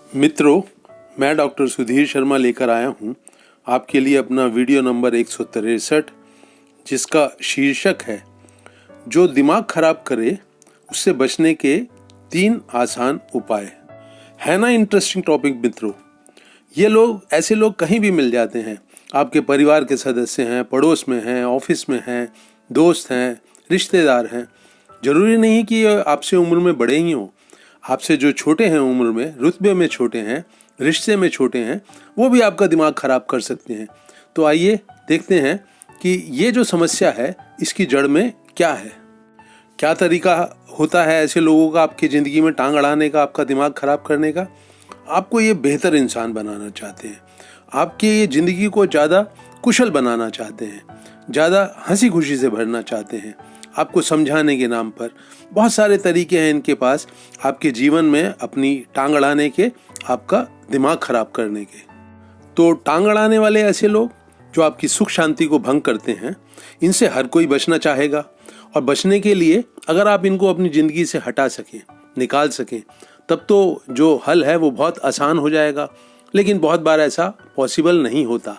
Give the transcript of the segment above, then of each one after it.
मित्रों, मैं डॉक्टर सुधीर शर्मा लेकर आया हूँ आपके लिए अपना वीडियो नंबर 163, जिसका शीर्षक है जो दिमाग खराब करे उससे बचने के 3 आसान उपाय। है ना इंटरेस्टिंग टॉपिक मित्रों। ये ऐसे लोग कहीं भी मिल जाते हैं। आपके परिवार के सदस्य हैं, पड़ोस में हैं, ऑफिस में हैं, दोस्त हैं, रिश्तेदार हैं। जरूरी नहीं कि ये आपसे उम्र में बड़े ही हों। आपसे जो छोटे हैं, उम्र में, रुतबे में छोटे हैं, रिश्ते में छोटे हैं, वो भी आपका दिमाग खराब कर सकते हैं। तो आइए देखते हैं कि ये जो समस्या है इसकी जड़ में क्या है। क्या तरीका होता है ऐसे लोगों का आपकी ज़िंदगी में टांग अड़ाने का, आपका दिमाग खराब करने का। आपको ये बेहतर इंसान बनाना चाहते हैं, आपकी ये ज़िंदगी को ज़्यादा कुशल बनाना चाहते हैं, ज़्यादा हंसी खुशी से भरना चाहते हैं। आपको समझाने के नाम पर बहुत सारे तरीके हैं इनके पास, आपके जीवन में अपनी टांग अड़ाने के, आपका दिमाग खराब करने के। तो टांग अड़ाने वाले ऐसे लोग जो आपकी सुख शांति को भंग करते हैं, इनसे हर कोई बचना चाहेगा। और बचने के लिए अगर आप इनको अपनी ज़िंदगी से हटा सकें, निकाल सकें, तब तो जो हल है वो बहुत आसान हो जाएगा। लेकिन बहुत बार ऐसा पॉसिबल नहीं होता।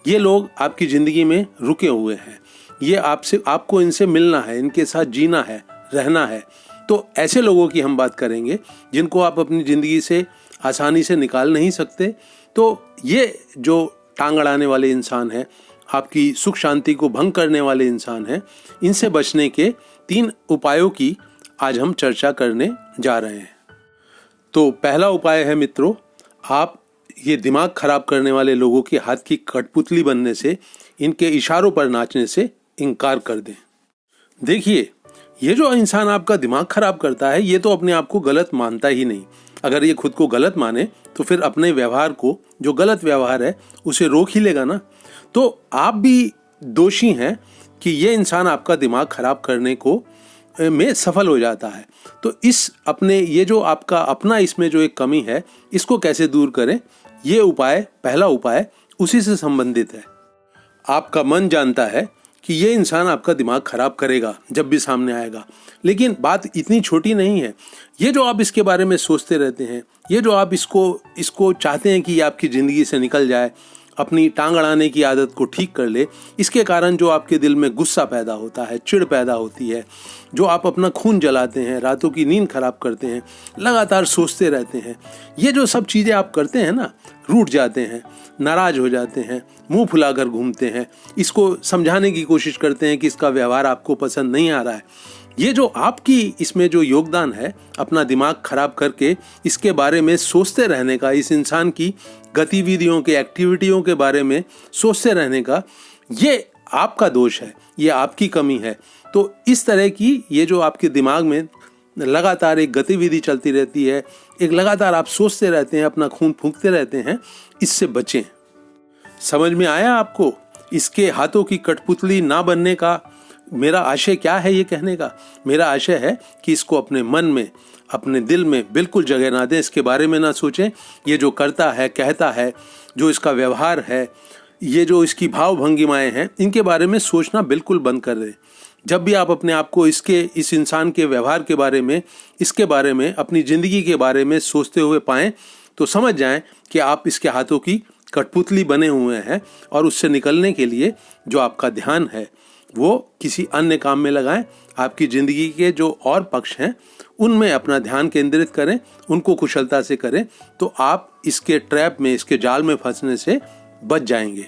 ये लोग आपकी ज़िंदगी में रुके हुए हैं। ये आपको इनसे मिलना है, इनके साथ जीना है, रहना है। तो ऐसे लोगों की हम बात करेंगे जिनको आप अपनी ज़िंदगी से आसानी से निकाल नहीं सकते। तो ये जो टांग अड़ाने वाले इंसान हैं, आपकी सुख शांति को भंग करने वाले इंसान हैं, इनसे बचने के 3 उपायों की आज हम चर्चा करने जा रहे हैं। तो पहला उपाय है मित्रों, आप ये दिमाग खराब करने वाले लोगों के हाथ की कठपुतली बनने से, इनके इशारों पर नाचने से इनकार कर दें। देखिए, ये जो इंसान आपका दिमाग खराब करता है, ये तो अपने आप को गलत मानता ही नहीं। अगर ये खुद को गलत माने तो फिर अपने व्यवहार को, जो गलत व्यवहार है, उसे रोक ही लेगा ना। तो आप भी दोषी हैं कि ये इंसान आपका दिमाग खराब करने को में सफल हो जाता है। तो ये जो आपका अपना इसमें जो एक कमी है, इसको कैसे दूर करें, ये उपाय, पहला उपाय उसी से संबंधित है। आपका मन जानता है कि ये इंसान आपका दिमाग खराब करेगा जब भी सामने आएगा, लेकिन बात इतनी छोटी नहीं है। ये जो आप इसके बारे में सोचते रहते हैं, ये जो आप इसको चाहते हैं कि ये आपकी ज़िंदगी से निकल जाए, अपनी टांग अड़ाने की आदत को ठीक कर ले, इसके कारण जो आपके दिल में गुस्सा पैदा होता है, चिढ़ पैदा होती है, जो आप अपना खून जलाते हैं, रातों की नींद खराब करते हैं, लगातार सोचते रहते हैं, ये जो सब चीज़ें आप करते हैं ना, रूठ जाते हैं, नाराज हो जाते हैं, मुंह फुलाकर घूमते हैं, इसको समझाने की कोशिश करते हैं कि इसका व्यवहार आपको पसंद नहीं आ रहा है। ये जो आपकी इसमें जो योगदान है, अपना दिमाग खराब करके इसके बारे में सोचते रहने का, इस इंसान की गतिविधियों के, एक्टिविटियों के बारे में सोचते रहने का, ये आपका दोष है, ये आपकी कमी है। तो इस तरह की ये जो आपके दिमाग में लगातार एक गतिविधि चलती रहती है, एक लगातार आप सोचते रहते हैं, अपना खून फूंकते रहते हैं, इससे बचें। समझ में आया आपको इसके हाथों की कठपुतली ना बनने का मेरा आशय क्या है? ये कहने का मेरा आशय है कि इसको अपने मन में, अपने दिल में बिल्कुल जगह ना दें, इसके बारे में ना सोचें। ये जो करता है, कहता है, जो इसका व्यवहार है, ये जो इसकी भाव भंगिमाएं हैं, इनके बारे में सोचना बिल्कुल बंद कर दें। जब भी आप अपने आप को इस इंसान के व्यवहार के बारे में, इसके बारे में, अपनी ज़िंदगी के बारे में सोचते हुए पाएं, तो समझ जाएं कि आप इसके हाथों की कठपुतली बने हुए हैं। और उससे निकलने के लिए जो आपका ध्यान है वो किसी अन्य काम में लगाएं। आपकी ज़िंदगी के जो और पक्ष हैं उनमें अपना ध्यान केंद्रित करें, उनको कुशलता से करें, तो आप इसके ट्रैप में, इसके जाल में फंसने से बच जाएंगे।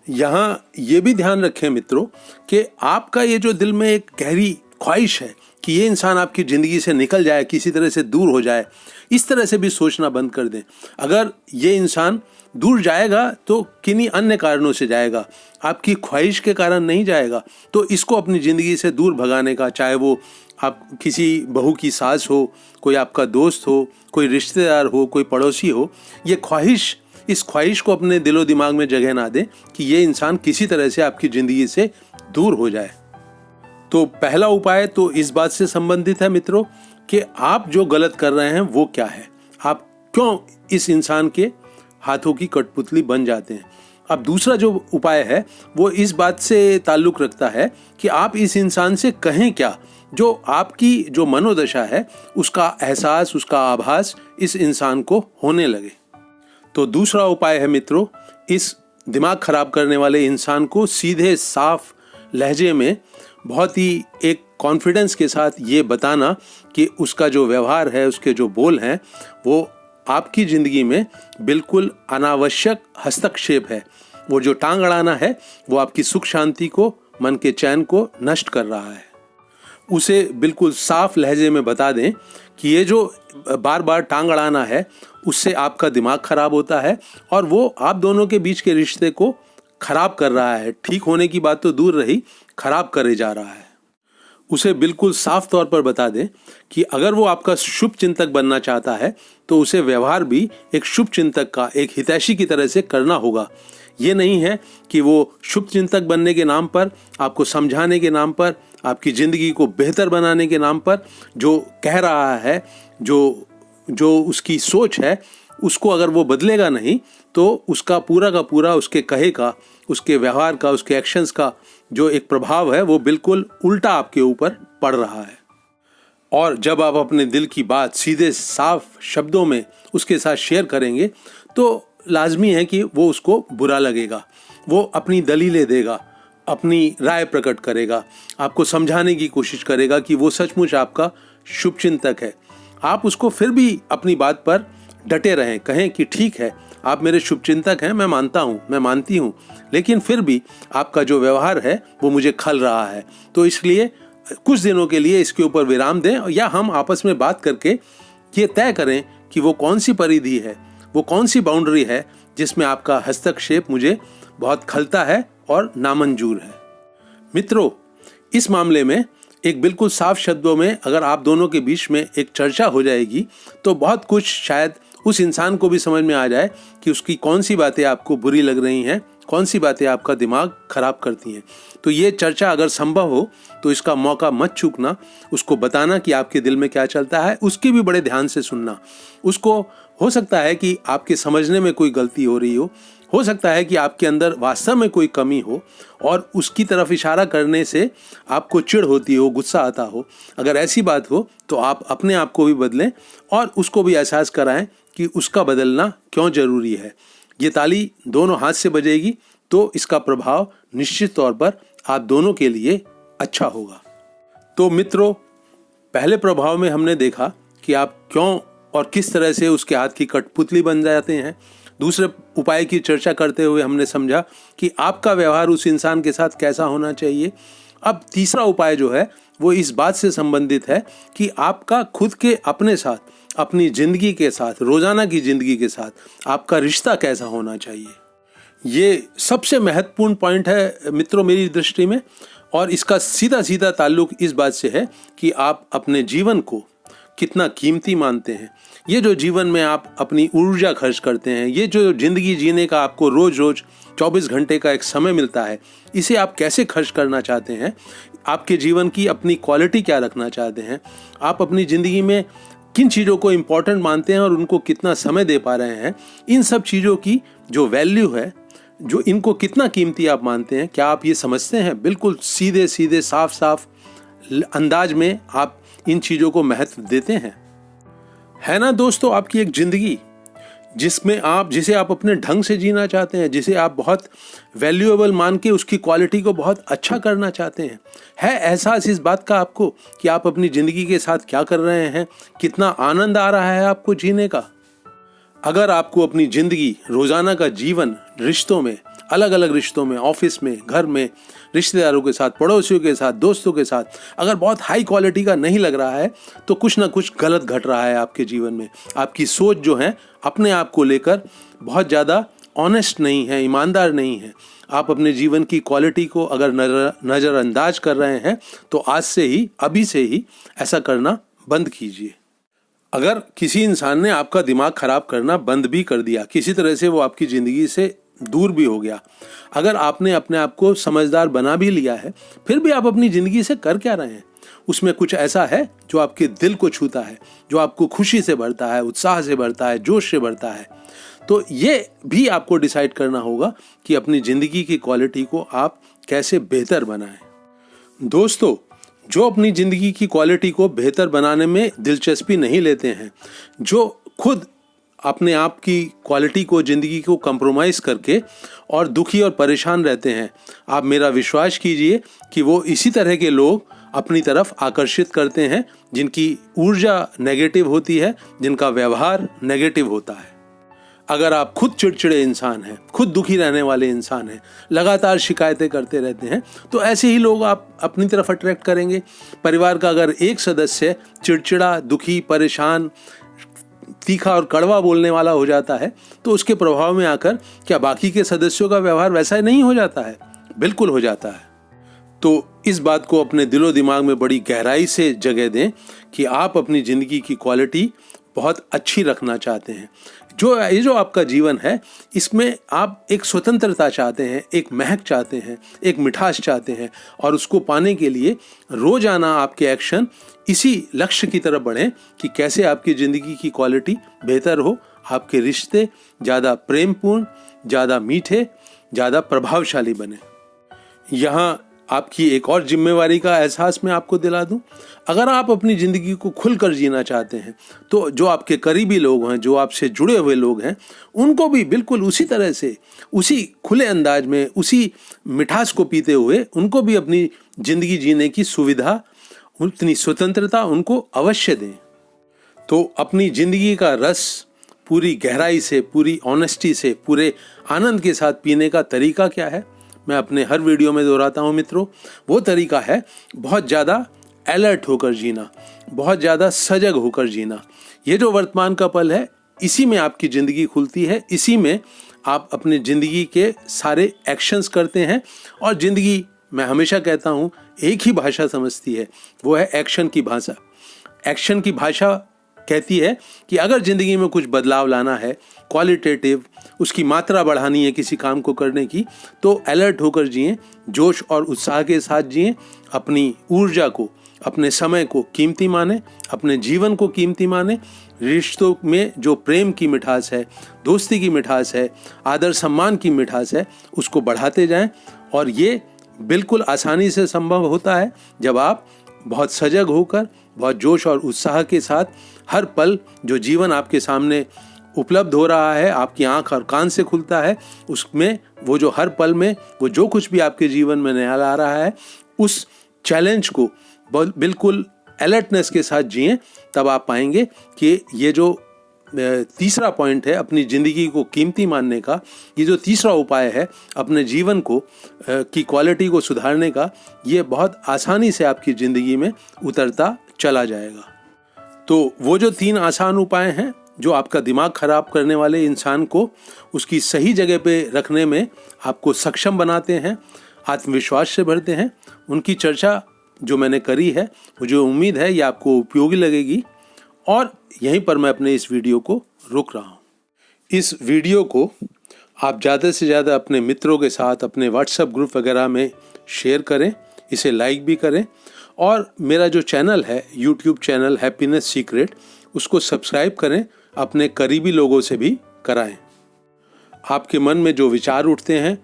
यहाँ ये भी ध्यान रखें मित्रों कि आपका ये जो दिल में एक गहरी ख्वाहिश है कि ये इंसान आपकी ज़िंदगी से निकल जाए, किसी तरह से दूर हो जाए, इस तरह से भी सोचना बंद कर दें। अगर ये इंसान दूर जाएगा तो किन्हीं अन्य कारणों से जाएगा, आपकी ख्वाहिश के कारण नहीं जाएगा। तो इसको अपनी ज़िंदगी से दूर भगाने का, चाहे वो आप किसी बहू की सास हो, कोई आपका दोस्त हो, कोई रिश्तेदार हो, कोई पड़ोसी हो, इस ख्वाहिश को अपने दिलो दिमाग में जगह ना दें कि ये इंसान किसी तरह से आपकी ज़िंदगी से दूर हो जाए। तो पहला उपाय तो इस बात से संबंधित है मित्रों कि आप जो गलत कर रहे हैं वो क्या है, आप क्यों इस इंसान के हाथों की कठपुतली बन जाते हैं। अब दूसरा जो उपाय है वो इस बात से ताल्लुक़ रखता है कि आप इस इंसान से कहें क्या, जो आपकी जो मनोदशा है उसका एहसास, उसका आभास इस इंसान को होने लगे। तो दूसरा उपाय है मित्रों, इस दिमाग खराब करने वाले इंसान को सीधे साफ लहजे में बहुत ही एक कॉन्फिडेंस के साथ ये बताना कि उसका जो व्यवहार है, उसके जो बोल हैं, वो आपकी ज़िंदगी में बिल्कुल अनावश्यक हस्तक्षेप है। वो जो टांग अड़ाना है वो आपकी सुख शांति को, मन के चैन को नष्ट कर रहा है। उसे बिल्कुल साफ लहजे में बता दें कि ये जो बार बार टांग अड़ाना है उससे आपका दिमाग खराब होता है और वो आप दोनों के बीच के रिश्ते को खराब कर रहा है। ठीक होने की बात तो दूर रही, खराब करे जा रहा है। उसे बिल्कुल साफ तौर पर बता दें कि अगर वो आपका शुभ चिंतक बनना चाहता है तो उसे व्यवहार भी एक शुभ चिंतक का, एक हितैषी की तरह से करना होगा। ये नहीं है कि वो शुभ चिंतक बनने के नाम पर, आपको समझाने के नाम पर, आपकी ज़िंदगी को बेहतर बनाने के नाम पर जो कह रहा है, जो उसकी सोच है, उसको अगर वो बदलेगा नहीं तो उसका पूरा का पूरा, उसके कहे का, उसके व्यवहार का, उसके एक्शंस का जो एक प्रभाव है वो बिल्कुल उल्टा आपके ऊपर पड़ रहा है। और जब आप अपने दिल की बात सीधे साफ शब्दों में उसके साथ शेयर करेंगे तो लाजमी है कि वो उसको बुरा लगेगा। वो अपनी दलीलें देगा, अपनी राय प्रकट करेगा, आपको समझाने की कोशिश करेगा कि वो सचमुच आपका शुभचिंतक है। आप उसको फिर भी अपनी बात पर डटे रहें, कहें कि ठीक है, आप मेरे शुभचिंतक हैं, मैं मानता हूँ, मैं मानती हूँ, लेकिन फिर भी आपका जो व्यवहार है वो मुझे खल रहा है। तो इसलिए कुछ दिनों के लिए इसके ऊपर विराम दें या हम आपस में बात करके ये तय करें कि वो कौन सी परिधि है, वो कौन सी बाउंड्री है जिसमें आपका हस्तक्षेप मुझे बहुत खलता है और नामंजूर है। मित्रों, इस मामले में एक बिल्कुल साफ शब्दों में अगर आप दोनों के बीच में एक चर्चा हो जाएगी तो बहुत कुछ शायद उस इंसान को भी समझ में आ जाए कि उसकी कौन सी बातें आपको बुरी लग रही हैं, कौन सी बातें आपका दिमाग खराब करती हैं। तो ये चर्चा अगर संभव हो तो इसका मौका मत चूकना। उसको बताना कि आपके दिल में क्या चलता है, उसकी भी बड़े ध्यान से सुनना। उसको हो सकता है कि आपके समझने में कोई गलती हो रही हो सकता है कि आपके अंदर वास्तव में कोई कमी हो और उसकी तरफ इशारा करने से आपको चिढ़ होती हो, गुस्सा आता हो। अगर ऐसी बात हो तो आप अपने आप को भी बदलें और उसको भी एहसास कराएं कि उसका बदलना क्यों जरूरी है। ये ताली दोनों हाथ से बजेगी तो इसका प्रभाव निश्चित तौर पर आप दोनों के लिए अच्छा होगा। तो मित्रों, पहले प्रभाव में हमने देखा कि आप क्यों और किस तरह से उसके हाथ की कठपुतली बन जाते हैं। दूसरे उपाय की चर्चा करते हुए हमने समझा कि आपका व्यवहार उस इंसान के साथ कैसा होना चाहिए। अब तीसरा उपाय जो है वो इस बात से संबंधित है कि आपका खुद के अपने साथ, अपनी जिंदगी के साथ, रोजाना की जिंदगी के साथ आपका रिश्ता कैसा होना चाहिए। ये सबसे महत्वपूर्ण पॉइंट है मित्रों मेरी दृष्टि में, और इसका सीधा सीधा ताल्लुक इस बात से है कि आप अपने जीवन को कितना कीमती मानते हैं। ये जो जीवन में आप अपनी ऊर्जा खर्च करते हैं, ये जो जिंदगी जीने का आपको रोज रोज 24 घंटे का एक समय मिलता है, इसे आप कैसे खर्च करना चाहते हैं। आपके जीवन की अपनी क्वालिटी क्या रखना चाहते हैं, आप अपनी ज़िंदगी में किन चीज़ों को इम्पोर्टेंट मानते हैं और उनको कितना समय दे पा रहे हैं। इन सब चीज़ों की जो वैल्यू है, जो इनको कितना कीमती आप मानते हैं, क्या आप ये समझते हैं। बिल्कुल सीधे सीधे साफ साफ अंदाज में आप इन चीज़ों को महत्व देते हैं, है ना दोस्तों। आपकी एक ज़िंदगी जिसे आप अपने ढंग से जीना चाहते हैं, जिसे आप बहुत वैल्यूएबल मान के उसकी क्वालिटी को बहुत अच्छा करना चाहते हैं, है एहसास इस बात का आपको कि आप अपनी ज़िंदगी के साथ क्या कर रहे हैं, कितना आनंद आ रहा है आपको जीने का। अगर आपको अपनी ज़िंदगी, रोज़ाना का जीवन, रिश्तों में, अलग अलग रिश्तों में, ऑफिस में, घर में, रिश्तेदारों के साथ, पड़ोसियों के साथ, दोस्तों के साथ अगर बहुत हाई क्वालिटी का नहीं लग रहा है तो कुछ ना कुछ गलत घट रहा है आपके जीवन में। आपकी सोच जो है अपने आप को लेकर बहुत ज़्यादा ऑनेस्ट नहीं है, ईमानदार नहीं है। आप अपने जीवन की क्वालिटी को अगर नज़रअंदाज कर रहे हैं तो आज से ही, अभी से ही ऐसा करना बंद कीजिए। अगर किसी इंसान ने आपका दिमाग खराब करना बंद भी कर दिया, किसी तरह से वो आपकी ज़िंदगी से दूर भी हो गया, अगर आपने अपने आप को समझदार बना भी लिया है, फिर भी आप अपनी ज़िंदगी से कर क्या रहे हैं। उसमें कुछ ऐसा है जो आपके दिल को छूता है, जो आपको खुशी से भरता है, उत्साह से भरता है, जोश से भरता है। तो ये भी आपको डिसाइड करना होगा कि अपनी ज़िंदगी की क्वालिटी को आप कैसे बेहतर बनाएं। दोस्तों, जो अपनी ज़िंदगी की क्वालिटी को बेहतर बनाने में दिलचस्पी नहीं लेते हैं, जो खुद अपने आप की क्वालिटी को, ज़िंदगी को कंप्रोमाइज़ करके और दुखी और परेशान रहते हैं, आप मेरा विश्वास कीजिए कि वो इसी तरह के लोग अपनी तरफ आकर्षित करते हैं जिनकी ऊर्जा नेगेटिव होती है, जिनका व्यवहार नेगेटिव होता है। अगर आप खुद चिड़चिड़े इंसान हैं, खुद दुखी रहने वाले इंसान हैं, लगातार शिकायतें करते रहते हैं, तो ऐसे ही लोग आप अपनी तरफ अट्रैक्ट करेंगे। परिवार का अगर एक सदस्य चिड़चिड़ा, दुखी, परेशान, तीखा और कड़वा बोलने वाला हो जाता है, तो उसके प्रभाव में आकर क्या बाकी के सदस्यों का व्यवहार वैसा नहीं हो जाता है? बिल्कुल हो जाता है। तो इस बात को अपने दिलो दिमाग में बड़ी गहराई से जगह दें कि आप अपनी ज़िंदगी की क्वालिटी बहुत अच्छी रखना चाहते हैं। ये जो आपका जीवन है, इसमें आप एक स्वतंत्रता चाहते हैं, एक महक चाहते हैं, एक मिठास चाहते हैं, और उसको पाने के लिए रोजाना आपके एक्शन इसी लक्ष्य की तरफ बढ़ें कि कैसे आपकी ज़िंदगी की क्वालिटी बेहतर हो, आपके रिश्ते ज़्यादा प्रेमपूर्ण, ज़्यादा मीठे, ज़्यादा प्रभावशाली बने। यहाँ आपकी एक और जिम्मेवारी का एहसास मैं आपको दिला दूं। अगर आप अपनी ज़िंदगी को खुलकर जीना चाहते हैं, तो जो आपके करीबी लोग हैं, जो आपसे जुड़े हुए लोग हैं, उनको भी बिल्कुल उसी तरह से, उसी खुले अंदाज में, उसी मिठास को पीते हुए उनको भी अपनी ज़िंदगी जीने की सुविधा, उतनी स्वतंत्रता उनको अवश्य दें। तो अपनी ज़िंदगी का रस पूरी गहराई से, पूरी ऑनेस्टी से, पूरे आनंद के साथ पीने का तरीका क्या है, मैं अपने हर वीडियो में दोहराता हूँ मित्रों। वो तरीका है बहुत ज़्यादा अलर्ट होकर जीना, बहुत ज़्यादा सजग होकर जीना। ये जो वर्तमान का पल है, इसी में आपकी ज़िंदगी खुलती है, इसी में आप अपनी ज़िंदगी के सारे एक्शंस करते हैं। और ज़िंदगी, मैं हमेशा कहता हूँ, एक ही भाषा समझती है, वो है एक्शन की भाषा। एक्शन की भाषा कहती है कि अगर ज़िंदगी में कुछ बदलाव लाना है, क्वालिटेटिव, उसकी मात्रा बढ़ानी है किसी काम को करने की, तो अलर्ट होकर जिएं, जोश और उत्साह के साथ जिएं, अपनी ऊर्जा को, अपने समय को कीमती माने, अपने जीवन को कीमती माने। रिश्तों में जो प्रेम की मिठास है, दोस्ती की मिठास है, आदर सम्मान की मिठास है, उसको बढ़ाते जाएं। और ये बिल्कुल आसानी से संभव होता है जब आप बहुत सजग होकर, बहुत जोश और उत्साह के साथ हर पल जो जीवन आपके सामने उपलब्ध हो रहा है, आपकी आंख और कान से खुलता है, उसमें वो जो हर पल में वो जो कुछ भी आपके जीवन में नया ला रहा है, उस चैलेंज को बिल्कुल अलर्टनेस के साथ जिएं। तब आप पाएंगे कि ये जो तीसरा पॉइंट है अपनी ज़िंदगी को कीमती मानने का, ये जो तीसरा उपाय है अपने जीवन को की क्वालिटी को सुधारने का, ये बहुत आसानी से आपकी ज़िंदगी में उतरता चला जाएगा। तो वो जो 3 आसान उपाय हैं जो आपका दिमाग खराब करने वाले इंसान को उसकी सही जगह पे रखने में आपको सक्षम बनाते हैं, आत्मविश्वास से भरते हैं, उनकी चर्चा जो मैंने करी है, मुझे उम्मीद है ये आपको उपयोगी लगेगी। और यहीं पर मैं अपने इस वीडियो को रोक रहा हूँ। इस वीडियो को आप ज़्यादा से ज़्यादा अपने मित्रों के साथ, अपने व्हाट्सएप ग्रुप वगैरह में शेयर करें, इसे लाइक भी करें। और मेरा जो चैनल है, यूट्यूब चैनल हैप्पीनेस सीक्रेट, उसको सब्सक्राइब करें, अपने करीबी लोगों से भी कराएं। आपके मन में जो विचार उठते हैं,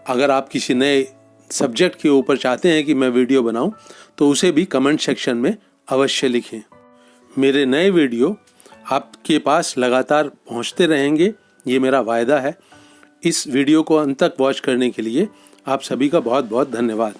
अगर आप किसी नए सब्जेक्ट के ऊपर चाहते हैं कि मैं वीडियो बनाऊं, तो उसे भी कमेंट सेक्शन में अवश्य लिखें। मेरे नए वीडियो आपके पास लगातार पहुंचते रहेंगे, ये मेरा वायदा है। इस वीडियो को अंत तक वॉच करने के लिए आप सभी का बहुत बहुत धन्यवाद।